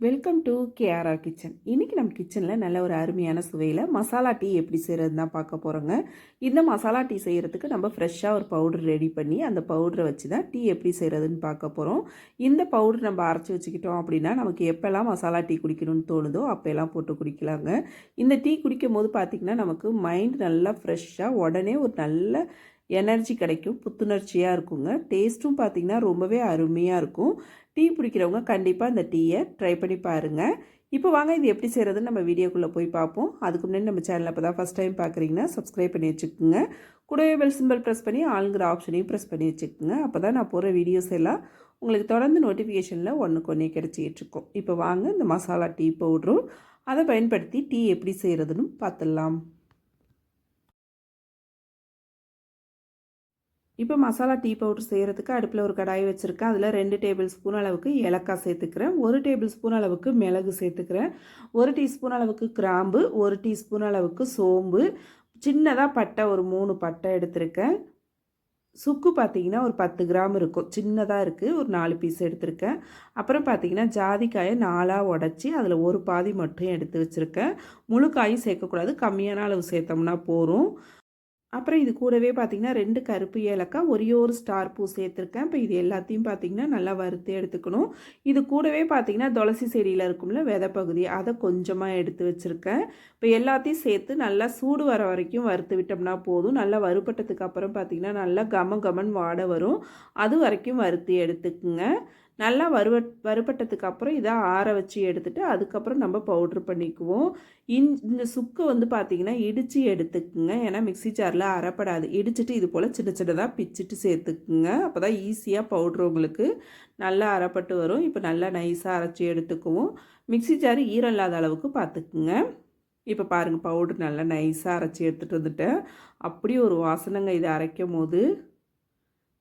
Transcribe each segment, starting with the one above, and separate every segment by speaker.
Speaker 1: Welcome to KRR kitchen. இன்றைக்கி நம்ம கிச்சனில் நல்ல ஒரு அருமையான சுவையில் மசாலா டீ எப்படி செய்கிறது தான் பார்க்க போகிறோங்க. இந்த மசாலா டீ செய்கிறதுக்கு நம்ம ஃப்ரெஷ்ஷாக ஒரு பவுடர் ரெடி பண்ணி அந்த பவுடரை வச்சு தான் டீ எப்படி செய்கிறதுன்னு பார்க்க போகிறோம். இந்த பவுடர் நம்ம அரைச்சி வச்சுக்கிட்டோம் அப்படின்னா நமக்கு எப்போல்லாம் மசாலா டீ குடிக்கணும்னு தோணுதோ அப்போல்லாம் போட்டு குடிக்கலாங்க. இந்த டீ குடிக்கும் போது பார்த்திங்கன்னா நமக்கு மைண்ட் நல்லா ஃப்ரெஷ்ஷாக உடனே ஒரு நல்ல எனர்ஜி கிடைக்கும், புத்துணர்ச்சியாக இருக்குங்க. டேஸ்ட்டும் பார்த்திங்கன்னா ரொம்பவே அருமையாக இருக்கும். டீ பிடிக்கிறவங்க கண்டிப்பாக இந்த டீயை ட்ரை பண்ணி பாருங்கள். இப்போ வாங்க இது எப்படி செய்கிறதுன்னு நம்ம வீடியோக்குள்ளே போய் பார்ப்போம். அதுக்கு முன்னாடி நம்ம சேனலில் இப்போ தான் ஃபஸ்ட் டைம் பார்க்குறீங்கன்னா சப்ஸ்கிரைப் பண்ணி வச்சுக்கோங்க. கூடவே பெல் சிம்பிள் ப்ரெஸ் பண்ணி ஆளுங்கிற ஆப்ஷனையும் ப்ரெஸ் பண்ணி வச்சுக்கோங்க. அப்போ தான் நான் போகிற வீடியோஸ் எல்லாம் உங்களுக்கு தொடர்ந்து நோட்டிஃபிகேஷனில் ஒன்றுக்கு ஒன்றே கிடச்சிக்கிட்டு இருக்கும். இப்போ வாங்க இந்த மசாலா டீ பவுடரும் அதை பயன்படுத்தி டீ எப்படி செய்கிறதுன்னு பார்த்துடலாம். இப்போ மசாலா டீ பவுடர் செய்கிறதுக்கு அடுப்பில் ஒரு கடாய் வச்சுருக்கேன். அதில் 2 டேபிள் ஸ்பூன் அளவுக்கு ஏலக்காய் சேர்த்துக்கிறேன், 1 டேபிள் ஸ்பூன் அளவுக்கு மிளகு சேர்த்துக்கிறேன், 1 டீஸ்பூன் அளவுக்கு கிராம்பு, 1 டீஸ்பூன் அளவுக்கு சோம்பு, சின்னதாக பட்டை ஒரு 3 பட்டை எடுத்திருக்கேன். சுக்கு பார்த்திங்கன்னா ஒரு 10 கிராம் இருக்கும், சின்னதாக இருக்குது, ஒரு 4 பீஸ் எடுத்திருக்கேன். அப்புறம் பார்த்திங்கன்னா ஜாதிக்காயை 4ஆக உடச்சி அதில் ஒரு பாதி மட்டும் எடுத்து வச்சுருக்கேன். முழு காயும் சேர்க்கக்கூடாது, கம்மியான அளவு சேர்த்தோம்னா போதும். அப்புறம் இது கூடவே பார்த்திங்கன்னா 2 கருப்பு ஏலக்காய், ஒரே ஒரு ஸ்டார் பூ சேர்த்துருக்கேன். இப்போ இது எல்லாத்தையும் பார்த்திங்கன்னா நல்லா வறுத்து எடுத்துக்கணும். இது கூடவே பார்த்திங்கன்னா துளசி செடியில் இருக்கும்ல விதை பகுதி, அதை கொஞ்சமாக எடுத்து வச்சுருக்கேன். இப்போ எல்லாத்தையும் சேர்த்து நல்லா சூடு வர வரைக்கும் வறுத்து விட்டோம்னா போதும். நல்லா வறுபட்டதுக்கு அப்புறம் பார்த்திங்கன்னா நல்லா கமன் வாடை வரும், அது வரைக்கும் வறுத்து எடுத்துக்குங்க. நல்லா வறுபட்டதுக்கு அப்புறம் இதை ஆற வச்சு எடுத்துகிட்டு அதுக்கப்புறம் நம்ம பவுட்ரு பண்ணிக்குவோம். இந்த சுக்கு வந்து பார்த்திங்கன்னா இடித்து எடுத்துக்குங்க, ஏன்னா மிக்ஸி ஜாரில் அரைப்படாது. இடிச்சிட்டு இது போல் சின்ன சின்னதாக பிச்சுட்டு சேர்த்துக்குங்க, அப்போ தான் ஈஸியாக பவுட்ரு உங்களுக்கு நல்லா அரைப்பட்டு வரும். இப்போ நல்லா நைஸாக அரைச்சி எடுத்துக்குவோம். மிக்ஸி ஜாரு ஈரம் இல்லாத அளவுக்கு பார்த்துக்குங்க. இப்போ பாருங்கள், பவுட்ரு நல்லா நைஸாக அரைச்சி எடுத்துகிட்டு வந்துட்டேன். அப்படியே ஒரு வாசனைங்க இதை அரைக்கும் போது.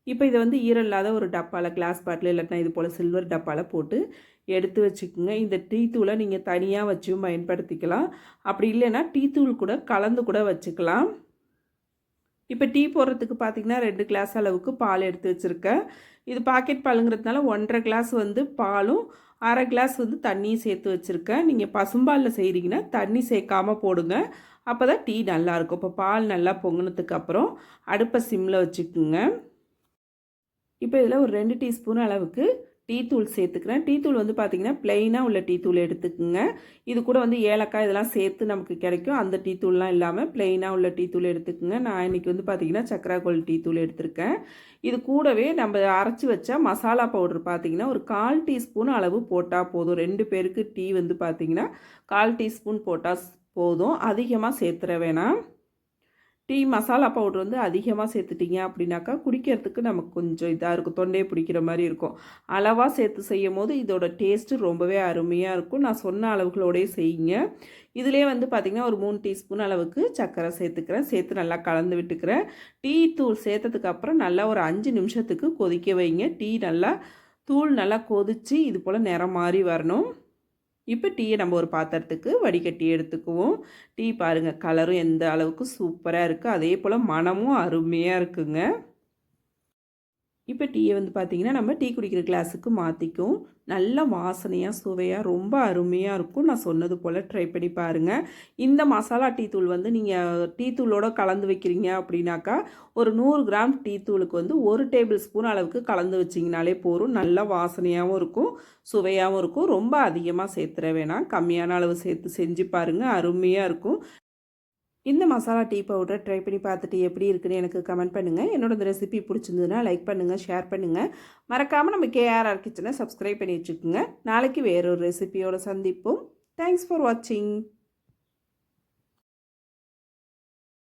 Speaker 1: இப்போ இதை வந்து ஈரம் இல்லாத ஒரு டப்பாவில், கிளாஸ் பாட்டில் இல்லைன்னா இது போல் சில்வர் டப்பாவில் போட்டு எடுத்து வச்சுக்கோங்க. இந்த டீ தூளை நீங்கள் தனியாக வச்சும் பயன்படுத்திக்கலாம், அப்படி இல்லைன்னா டீ தூள் கூட கலந்து கூட வச்சுக்கலாம். இப்போ டீ போடுறதுக்கு பார்த்திங்கன்னா 2 கிளாஸ் அளவுக்கு பால் எடுத்து வச்சுருக்கேன். இது பாக்கெட் பாலுங்கிறதுனால 1.5 கிளாஸ் வந்து பாலும் 1/2 கிளாஸ் வந்து தண்ணியும் சேர்த்து வச்சுருக்கேன். நீங்கள் பசும்பாலில் செய்கிறீங்கன்னா தண்ணி சேர்க்காமல் போடுங்க, அப்போ தான் டீ நல்லாயிருக்கும். இப்போ பால் நல்லா பொங்கினதுக்கப்புறம் அடுப்பை சிம்மில் வச்சுக்குங்க. இப்போ இதில் ஒரு 2 டீஸ்பூன் அளவுக்கு டீ தூள் சேர்த்துக்கிறேன். டீ தூள் வந்து பார்த்திங்கன்னா ப்ளெயினாக உள்ள டீ தூள் எடுத்துக்குங்க. இது கூட வந்து ஏலக்காய் இதெல்லாம் சேர்த்து நமக்கு கிடைக்கும், அந்த டீ தூள்லாம் இல்லாமல் ப்ளெயினாக உள்ள டீ தூள் எடுத்துக்குங்க. நான் இன்றைக்கி வந்து பார்த்திங்கன்னா சக்கரை கோல் டீ தூள் எடுத்திருக்கேன். இது கூடவே நம்ம அரைச்சி வச்ச மசாலா பவுட்ரு பார்த்திங்கன்னா ஒரு 1/4 டீஸ்பூன் அளவு போட்டால் போதும். 2 பேருக்கு டீ வந்து பார்த்திங்கன்னா 1/4 டீஸ்பூன் போட்டால் போதும், அதிகமாக சேர்த்துற வேணாம். டீ மசாலா பவுட்ரு வந்து அதிகமாக சேர்த்துட்டிங்க அப்படின்னாக்கா குடிக்கிறதுக்கு நமக்கு கொஞ்சம் இதாக இருக்கும், தொண்டையை பிடிக்கிற மாதிரி இருக்கும். அளவாக சேர்த்து செய்யும் போது இதோட டேஸ்ட்டு ரொம்பவே அருமையாக இருக்கும். நான் சொன்ன அளவுகளோடய செய்யுங்க. இதிலே வந்து பார்த்திங்கன்னா ஒரு 3 டீஸ்பூன் அளவுக்கு சர்க்கரை சேர்த்துக்கிறேன். சேர்த்து நல்லா கலந்து விட்டுக்கிறேன். டீ தூள் சேர்த்ததுக்கப்புறம் நல்லா ஒரு 5 நிமிஷத்துக்கு கொதிக்க வைங்க. டீ நல்லா தூள் நல்லா கொதித்து இது போல் நிறம் மாறி வரணும். இப்போ டீயை நம்ம ஒரு பாத்திரத்துக்கு வடிகட்டி எடுத்துக்குவோம். டீ பாருங்கள், கலரும் எந்த அளவுக்கு சூப்பராக இருக்குது, அதே போல் மனமும் அருமையாக இருக்குங்க. இப்போ டீயை வந்து பார்த்திங்கன்னா நம்ம டீ குடிக்கிற கிளாஸுக்கு மாற்றிக்கும். நல்ல வாசனையாக சுவையாக ரொம்ப அருமையாக இருக்கும். நான் சொன்னது போல் ட்ரை பண்ணி பாருங்கள். இந்த மசாலா டீ தூள் வந்து நீங்கள் டீ தூளோடு கலந்து வைக்கிறீங்க அப்படின்னாக்கா ஒரு 100 கிராம் டீ தூளுக்கு வந்து 1 டேபிள் ஸ்பூன் அளவுக்கு கலந்து வச்சிங்கனாலே போதும். நல்ல வாசனையாகவும் இருக்கும், சுவையாகவும் இருக்கும். ரொம்ப அதிகமாக சேர்த்துற வேணாம், கம்மியான அளவு சேர்த்து செஞ்சு பாருங்கள், அருமையாக இருக்கும். இந்த மசாலா டீ பவுடரை ட்ரை பண்ணி பார்த்துட்டு எப்படி இருக்குன்னு எனக்கு கமெண்ட் பண்ணுங்கள். என்னோட இந்த ரெசிபி பிடிச்சிருந்ததுன்னா லைக் பண்ணுங்கள், ஷேர் பண்ணுங்கள். மறக்காமல் நம்ம கேஆர்ஆர் கிச்சனை சப்ஸ்கிரைப் பண்ணி வச்சுக்கோங்க. நாளைக்கு வேறொரு ரெசிபியோடு சந்திப்போம். தேங்க்ஸ் ஃபார் வாட்சிங்.